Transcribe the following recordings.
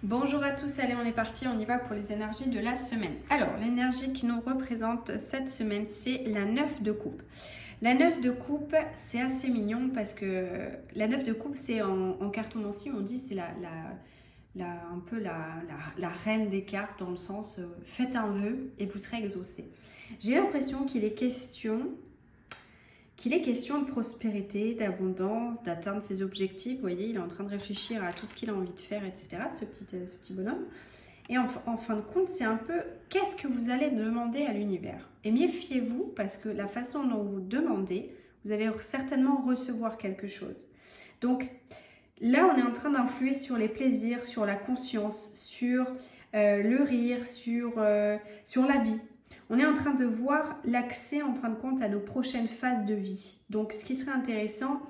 Bonjour à tous, allez on est parti, on y va pour les énergies de la semaine. Alors, l'énergie qui nous représente cette semaine, c'est la 9 de coupe. La 9 de coupe, c'est assez mignon parce que la 9 de coupe, c'est en cartomancie, on dit c'est un peu la reine des cartes dans le sens faites un vœu et vous serez exaucé. J'ai l'impression qu'il est question de prospérité, d'abondance, d'atteindre ses objectifs. Vous voyez, il est en train de réfléchir à tout ce qu'il a envie de faire, etc. Ce petit bonhomme. Et en fin de compte, c'est un peu qu'est-ce que vous allez demander à l'univers. Et méfiez-vous parce que la façon dont vous demandez, vous allez certainement recevoir quelque chose. Donc là, on est en train d'influer sur les plaisirs, sur la conscience, sur le rire, sur la vie. On est en train de voir l'accès en fin de compte à nos prochaines phases de vie. Donc ce qui serait intéressant,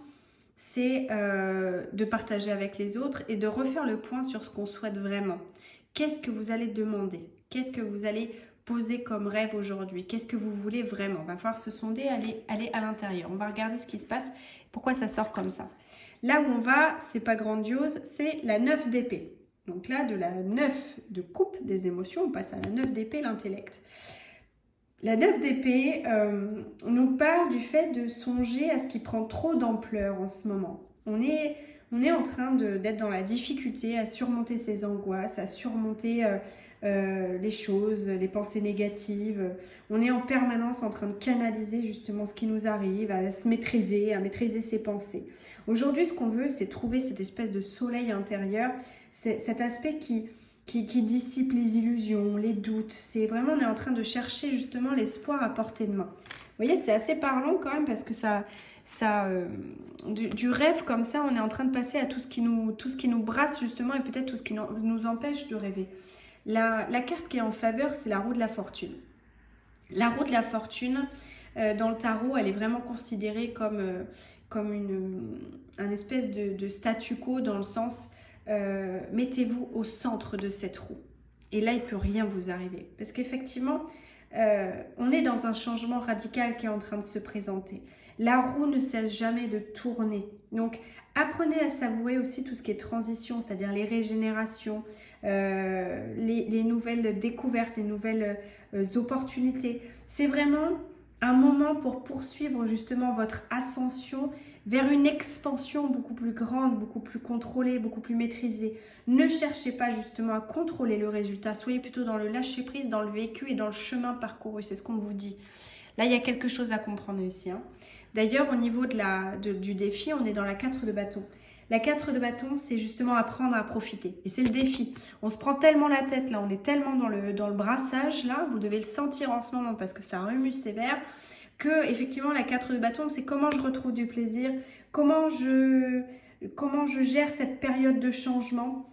c'est de partager avec les autres et de refaire le point sur ce qu'on souhaite vraiment. Qu'est-ce que vous allez demander? Qu'est-ce que vous allez poser comme rêve aujourd'hui? Qu'est-ce que vous voulez vraiment? Il va falloir se sonder, aller à l'intérieur. On va regarder ce qui se passe, pourquoi ça sort comme ça. Là où on va, c'est pas grandiose, c'est la 9 d'épée. Donc là, de la 9 de coupe des émotions, on passe à la 9 d'épée, l'intellect. La 9 d'épée nous parle du fait de songer à ce qui prend trop d'ampleur en ce moment. On est en train d'être dans la difficulté à surmonter ses angoisses, à surmonter les choses, les pensées négatives. On est en permanence en train de canaliser justement ce qui nous arrive, à se maîtriser, à maîtriser ses pensées. Aujourd'hui, ce qu'on veut, c'est trouver cette espèce de soleil intérieur, cet aspect qui dissipe les illusions, les doutes. C'est vraiment, on est en train de chercher justement l'espoir à portée de main. Vous voyez, c'est assez parlant quand même parce que du rêve comme ça, on est en train de passer à tout ce qui nous brasse justement et peut-être tout ce qui nous empêche de rêver. La carte qui est en faveur, c'est la roue de la fortune. La roue de la fortune, dans le tarot, elle est vraiment considérée comme un espèce de statu quo dans le sens mettez-vous au centre de cette roue. Et là, il ne peut rien vous arriver. Parce qu'effectivement, on est dans un changement radical qui est en train de se présenter. La roue ne cesse jamais de tourner. Donc, apprenez à savourer aussi tout ce qui est transition, c'est-à-dire les régénérations, les nouvelles découvertes, les nouvelles opportunités. C'est vraiment un moment pour poursuivre justement votre ascension vers une expansion beaucoup plus grande, beaucoup plus contrôlée, beaucoup plus maîtrisée. Ne cherchez pas justement à contrôler le résultat, soyez plutôt dans le lâcher-prise, dans le vécu et dans le chemin parcouru, c'est ce qu'on vous dit. Là, il y a quelque chose à comprendre ici. D'ailleurs, au niveau du défi, on est dans la 4 de bâton. La 4 de bâton, c'est justement apprendre à profiter. Et c'est le défi. On se prend tellement la tête, là, on est tellement dans le brassage, là, vous devez le sentir en ce moment parce que ça remue sévère, que effectivement la 4 de bâton, c'est comment je retrouve du plaisir, comment je gère cette période de changement.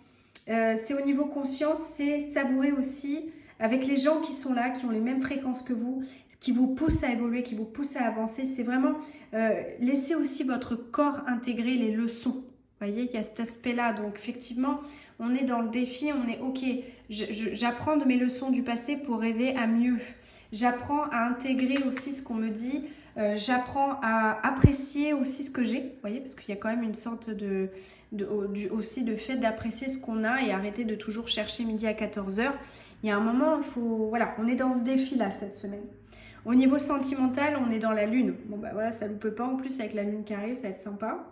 C'est au niveau conscience, c'est savourer aussi avec les gens qui sont là, qui ont les mêmes fréquences que vous, qui vous poussent à évoluer, qui vous poussent à avancer. C'est vraiment laisser aussi votre corps intégrer les leçons. Vous voyez, il y a cet aspect-là. Donc effectivement, on est dans le défi, on est ok, j'apprends de mes leçons du passé pour rêver à mieux. J'apprends à intégrer aussi ce qu'on me dit. J'apprends à apprécier aussi ce que j'ai. Vous voyez, parce qu'il y a quand même une sorte aussi de fait d'apprécier ce qu'on a et arrêter de toujours chercher midi à 14h. Il y a un moment, voilà, on est dans ce défi-là cette semaine. Au niveau sentimental, on est dans la lune. Bon, bah voilà, ça ne peut pas en plus avec la lune qui arrive, ça va être sympa.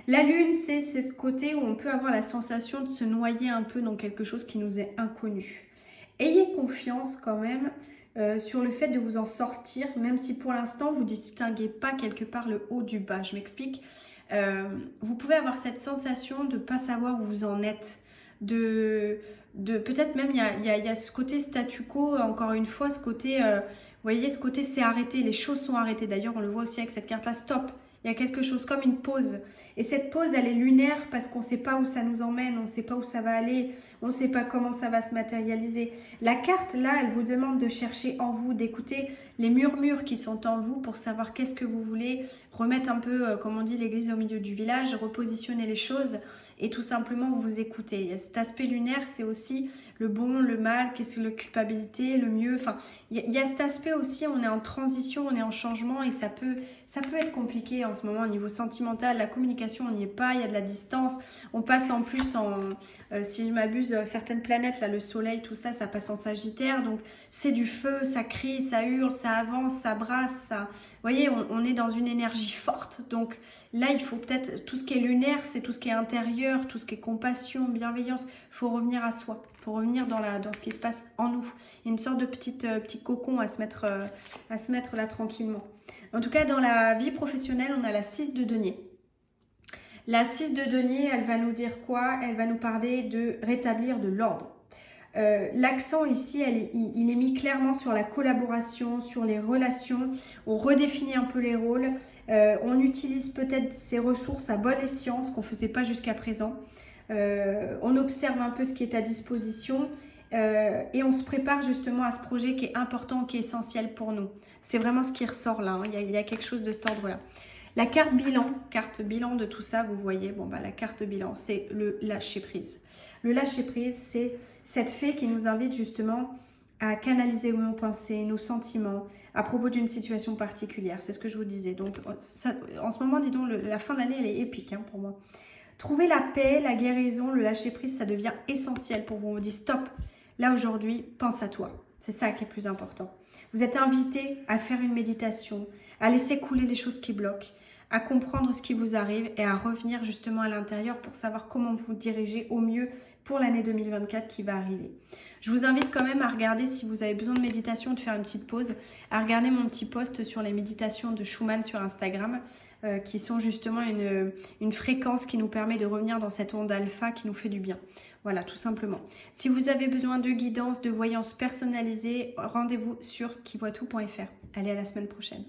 La lune, c'est ce côté où on peut avoir la sensation de se noyer un peu dans quelque chose qui nous est inconnu. Ayez confiance quand même sur le fait de vous en sortir, même si pour l'instant vous ne distinguez pas quelque part le haut du bas. Je m'explique. Vous pouvez avoir cette sensation de ne pas savoir où vous en êtes, peut-être même il y a ce côté statu quo, encore une fois, ce côté, vous voyez, ce côté c'est arrêté, les choses sont arrêtées. D'ailleurs, on le voit aussi avec cette carte-là, stop. Il y a quelque chose comme une pause. Et cette pause, elle est lunaire parce qu'on ne sait pas où ça nous emmène, on ne sait pas où ça va aller, on ne sait pas comment ça va se matérialiser. La carte, là, elle vous demande de chercher en vous, d'écouter les murmures qui sont en vous pour savoir qu'est-ce que vous voulez, remettre un peu, comme on dit, l'église au milieu du village, repositionner les choses et tout simplement vous écouter. Il y a cet aspect lunaire, c'est aussi le bon, le mal, qu'est-ce que la culpabilité, le mieux. Enfin, il y a cet aspect aussi, on est en transition, on est en changement et ça peut être compliqué en ce moment au niveau sentimental. La communication, on n'y est pas, il y a de la distance. On passe en plus si je m'abuse, certaines planètes, là, le soleil, tout ça, ça passe en Sagittaire. Donc c'est du feu, ça crie, ça hurle, ça avance, ça brasse. Ça... Vous voyez, on est dans une énergie forte. Donc là, il faut peut-être, tout ce qui est lunaire, c'est tout ce qui est intérieur, tout ce qui est compassion, bienveillance. Il faut revenir à soi, il faut revenir dans ce qui se passe en nous. Il y a une sorte de petit cocon à se mettre là tranquillement. En tout cas, dans la vie professionnelle, on a la 6 de denier. La 6 de denier, elle va nous dire quoi? Elle va nous parler de rétablir de l'ordre. L'accent ici, il est mis clairement sur la collaboration, sur les relations. On redéfinit un peu les rôles. On utilise peut-être ces ressources à bon escient, ce qu'on ne faisait pas jusqu'à présent. On observe un peu ce qui est à disposition et on se prépare justement à ce projet qui est important, qui est essentiel pour nous. C'est vraiment ce qui ressort là, hein. Il y a quelque chose de cet ordre-là. La carte bilan de tout ça, vous voyez, la carte bilan, c'est le lâcher prise. Le lâcher prise, c'est cette fée qui nous invite justement à canaliser nos pensées, nos sentiments à propos d'une situation particulière. C'est ce que je vous disais. Donc, ça, en ce moment, dis donc, la fin d'année, elle est épique hein, pour moi. Trouver la paix, la guérison, le lâcher prise, ça devient essentiel pour vous. On vous dit stop, là aujourd'hui, pense à toi. C'est ça qui est plus important. Vous êtes invité à faire une méditation, à laisser couler les choses qui bloquent, à comprendre ce qui vous arrive et à revenir justement à l'intérieur pour savoir comment vous diriger au mieux pour l'année 2024 qui va arriver. Je vous invite quand même à regarder, si vous avez besoin de méditation, de faire une petite pause, à regarder mon petit post sur les méditations de Schumann sur Instagram, qui sont justement une fréquence qui nous permet de revenir dans cette onde alpha qui nous fait du bien. Voilà, tout simplement. Si vous avez besoin de guidance, de voyance personnalisée, rendez-vous sur kivoitout.fr. Allez, à la semaine prochaine.